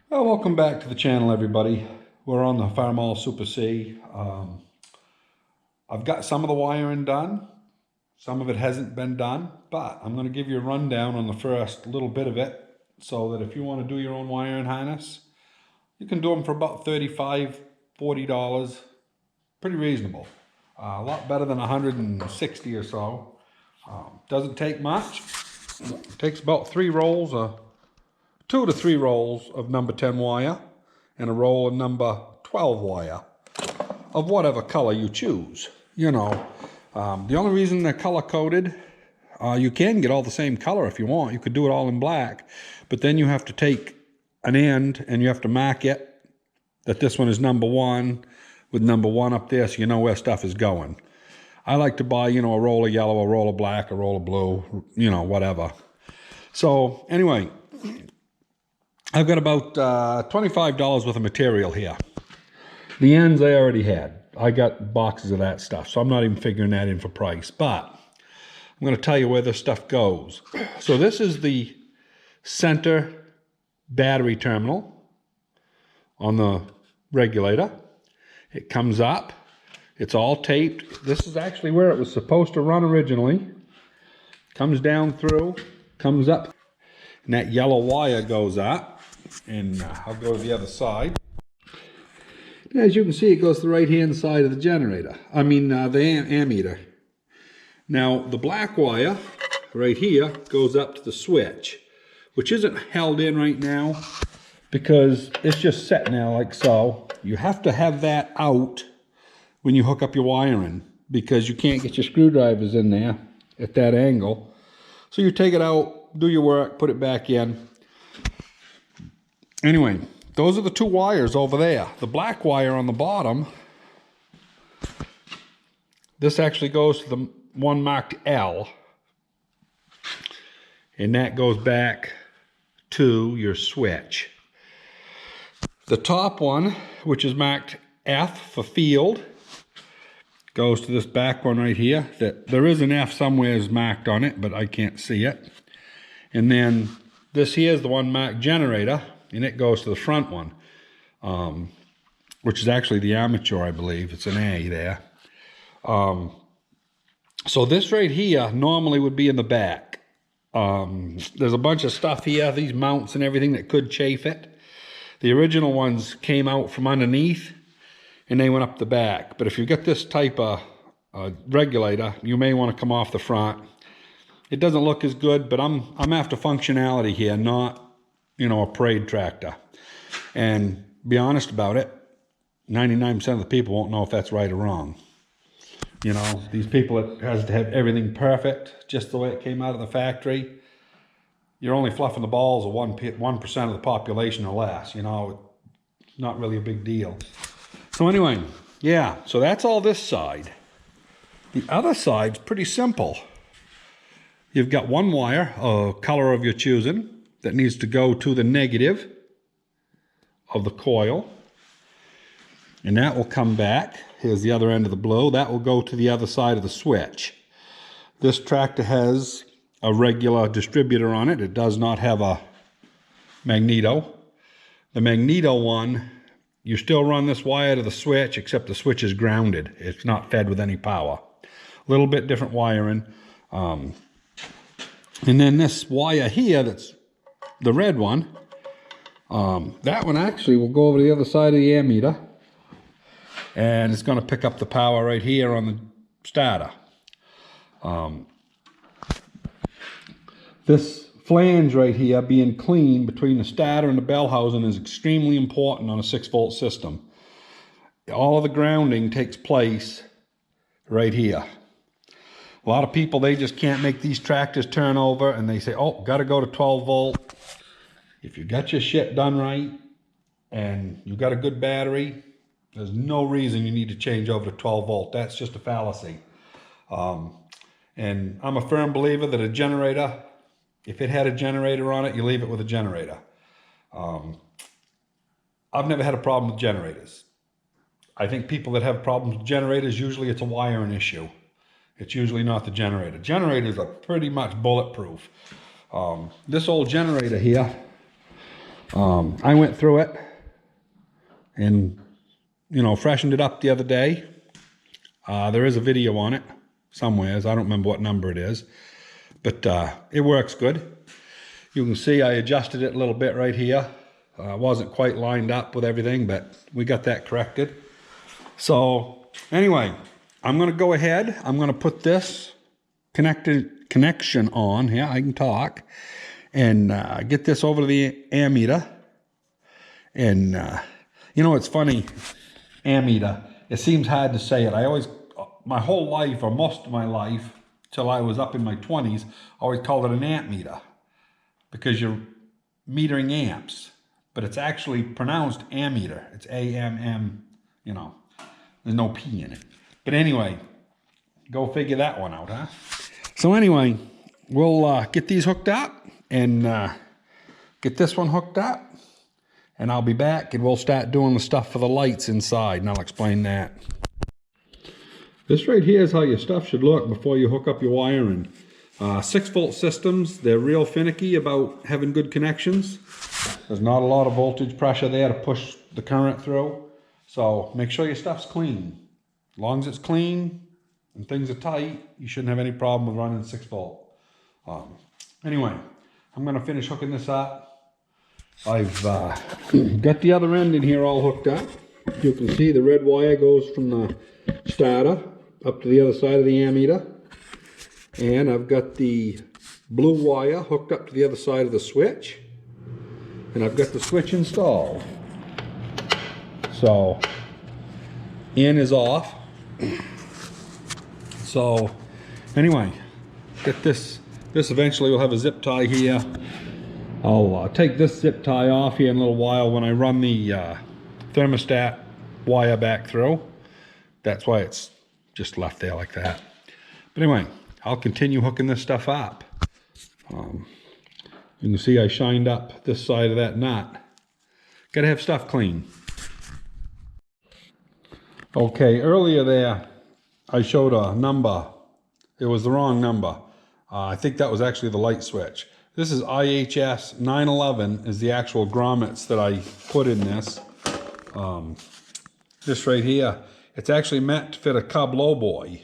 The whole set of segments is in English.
Well, welcome back to the channel, everybody. We're on the Farmall Super C. I've got some of the wiring done. Some of it hasn't been done, but I'm going to give you a rundown on the first little bit of it so that if you want to do your own wiring harness, you can do them for about $35, $40. Pretty reasonable. A lot better than 160 or so. Doesn't take much. It takes about 2 to 3 rolls of number 10 wire and a roll of number 12 wire of whatever color you choose. The only reason they're color coded, you can get all the same color if you want. You could do it all in black, but then you have to take an end and you have to mark it that this one is number 1 with number 1 up there so you know where stuff is going. I like to buy, a roll of yellow, a roll of black, a roll of blue, whatever. So anyway, I've got about $25 worth of material here. The ends I already had. I got boxes of that stuff, so I'm not even figuring that in for price. But I'm going to tell you where this stuff goes. So this is the center battery terminal on the regulator. It comes up. It's all taped. This is actually where it was supposed to run originally. Comes down through, comes up, and that yellow wire goes up. And I'll go to the other side. As you can see, it goes to the right-hand side of the generator. the ammeter. Now, the black wire right here goes up to the switch, which isn't held in right now because it's just set now like so. You have to have that out when you hook up your wiring because you can't get your screwdrivers in there at that angle. So you take it out, do your work, put it back in. Anyway, those are the 2 wires over there. The black wire on the bottom, this actually goes to the one marked L. And that goes back to your switch. The top one, which is marked F for field, goes to this back one right here. There is an F somewhere marked on it, but I can't see it. And then this here is the one marked generator. And it goes to the front one, which is actually the armature, I believe. It's an A there. So this right here normally would be in the back. There's a bunch of stuff here, these mounts and everything that could chafe it. The original ones came out from underneath and they went up the back. But if you get this type of regulator, you may want to come off the front. It doesn't look as good, but I'm after functionality here, not a parade tractor. And be honest about it, 99% of the people won't know if that's right or wrong. These people that has to have everything perfect, just the way it came out of the factory. You're only fluffing the balls of 1% of the population or less. It's not really a big deal. So anyway, yeah, so that's all this side. The other side's pretty simple. You've got one wire, a color of your choosing, that needs to go to the negative of the coil. And that will come back. Here's the other end of the blue. That will go to the other side of the switch. This tractor has a regular distributor on it. It does not have a magneto. The magneto one, you still run this wire to the switch, except the switch is grounded. It's not fed with any power. A little bit different wiring. And then this wire here that's the red one, that one actually will go over to the other side of the ammeter and it's going to pick up the power right here on the starter. This flange right here being clean between the starter and the bell housing is extremely important on a 6-volt system. All of the grounding takes place right here. A lot of people, they just can't make these tractors turn over and they say, oh, got to go to 12 volt. If you got your shit done right and you got a good battery, there's no reason you need to change over to 12 volt. That's just a fallacy. And I'm a firm believer that a generator, if it had a generator on it, you leave it with a generator. I've never had a problem with generators. I think people that have problems with generators, usually it's a wiring issue. It's usually not the generator. Generators are pretty much bulletproof. This old generator here, I went through it and, you know, freshened it up the other day. There is a video on it somewhere. I don't remember what number it is, but it works good. You can see I adjusted it a little bit right here. Wasn't quite lined up with everything, but we got that corrected. So anyway, I'm going to go ahead. I'm going to put this connection on. Yeah, I can talk. And get this over to the ammeter. And, you know, it's funny, ammeter. It seems hard to say it. I always, my whole life, or most of my life, till I was up in my 20s, I always called it an amp meter. Because you're metering amps. But it's actually pronounced ammeter. It's A-M-M, you know. There's no P in it. But anyway, go figure that one out, huh? So anyway, we'll get these hooked up and get this one hooked up. And I'll be back and we'll start doing the stuff for the lights inside, and I'll explain that. This right here is how your stuff should look before you hook up your wiring. 6-volt systems, they're real finicky about having good connections. There's not a lot of voltage pressure there to push the current through. So make sure your stuff's clean. As long as it's clean and things are tight, you shouldn't have any problem with running 6-volt. Anyway, I'm going to finish hooking this up. I've got the other end in here all hooked up. You can see the red wire goes from the starter up to the other side of the ammeter. And I've got the blue wire hooked up to the other side of the switch. And I've got the switch installed. So, in is off. So, anyway, get this. This eventually will have a zip tie here. I'll take this zip tie off here in a little while when I run the thermostat wire back through. That's why it's just left there like that. But anyway, I'll continue hooking this stuff up. You can see I shined up this side of that nut. Gotta have stuff clean. Okay, earlier there I showed a number. It was the wrong number. I think that was actually the light switch. This is IHS 911 is the actual grommets that I put in this. This right here, it's actually meant to fit a Cub Lowboy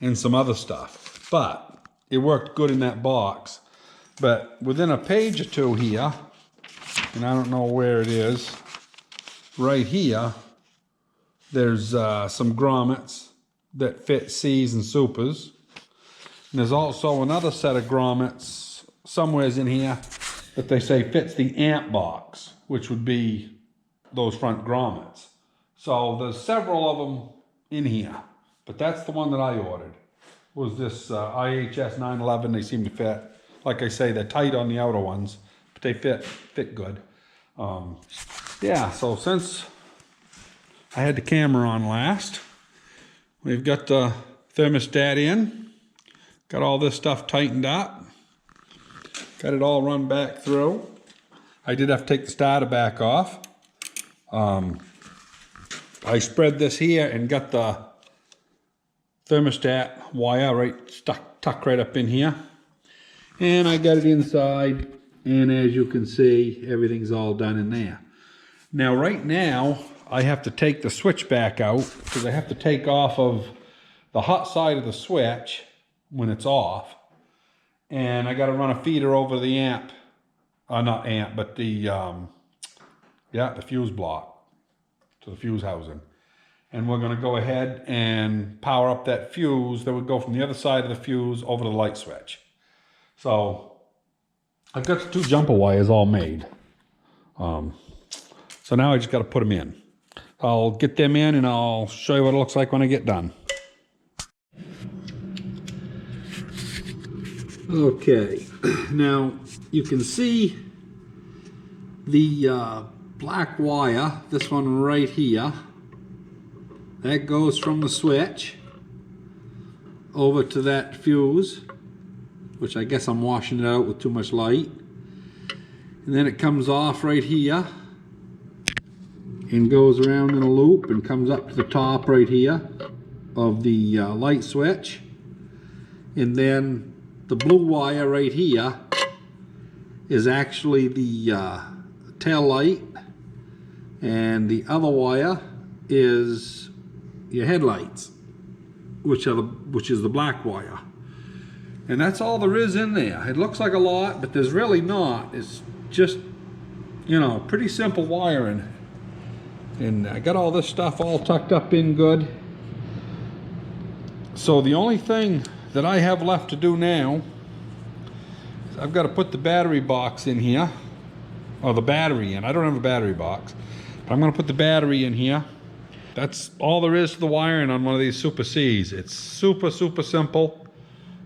and some other stuff. But it worked good in that box. But within a page or two here, and I don't know where it is, right here, there's some grommets that fit C's and Supers. And there's also another set of grommets somewheres in here that they say fits the amp box, which would be those front grommets. So there's several of them in here, but that's the one that I ordered. Was this IHS 911. They seem to fit. Like I say, they're tight on the outer ones, but they fit good. Yeah, so since I had the camera on last, we've got the thermostat in, got all this stuff tightened up, got it all run back through. I did have to take the starter back off. I spread this here and got the thermostat wire tucked right up in here. And I got it inside, and as you can see, everything's all done in there. Now, right now, I have to take the switch back out because I have to take off of the hot side of the switch when it's off. And I got to run a feeder over the amp. Not amp, but the fuse block to the fuse housing. And we're going to go ahead and power up that fuse that would go from the other side of the fuse over to the light switch. So I've got the 2 jumper wires all made. So now I just got to put them in. I'll get them in and I'll show you what it looks like when I get done. Okay, now you can see the black wire, this one right here, that goes from the switch over to that fuse, which I guess I'm washing it out with too much light. And then it comes off right here and goes around in a loop and comes up to the top right here of the light switch. And then the blue wire right here is actually the tail light, and the other wire is your headlights, which is the black wire. And that's all there is in there. It looks like a lot, but there's really not. It's just, you know, pretty simple wiring. And I got all this stuff all tucked up in good. So the only thing that I have left to do now is I've got to put the battery box in here, or the battery in. I don't have a battery box, but I'm going to put the battery in here. That's all there is to the wiring on one of these Super Cs. It's super simple.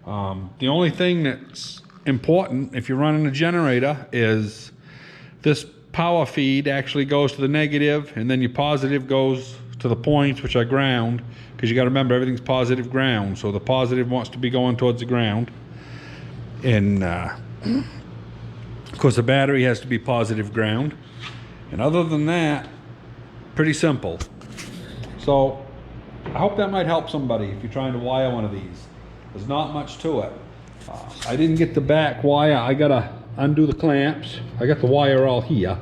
The only thing that's important if you're running a generator is this power feed actually goes to the negative, and then your positive goes to the points, which are ground, because you got to remember everything's positive ground, so the positive wants to be going towards the ground. And of course the battery has to be positive ground. And other than that, pretty simple. So I hope that might help somebody if you're trying to wire one of these. There's not much to it. I didn't get the back wire. I gotta undo the clamps. I got the wire all here.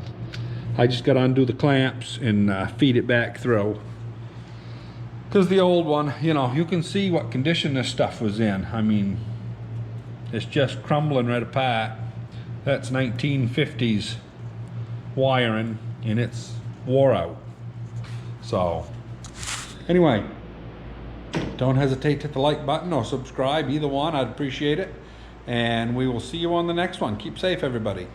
I just gotta undo the clamps and feed it back through. Because the old one, you know, you can see what condition this stuff was in. I mean, it's just crumbling right apart. That's 1950s wiring, and it's wore out. So anyway, don't hesitate to hit the like button or subscribe, either one, I'd appreciate it. And we will see you on the next one. Keep safe, everybody.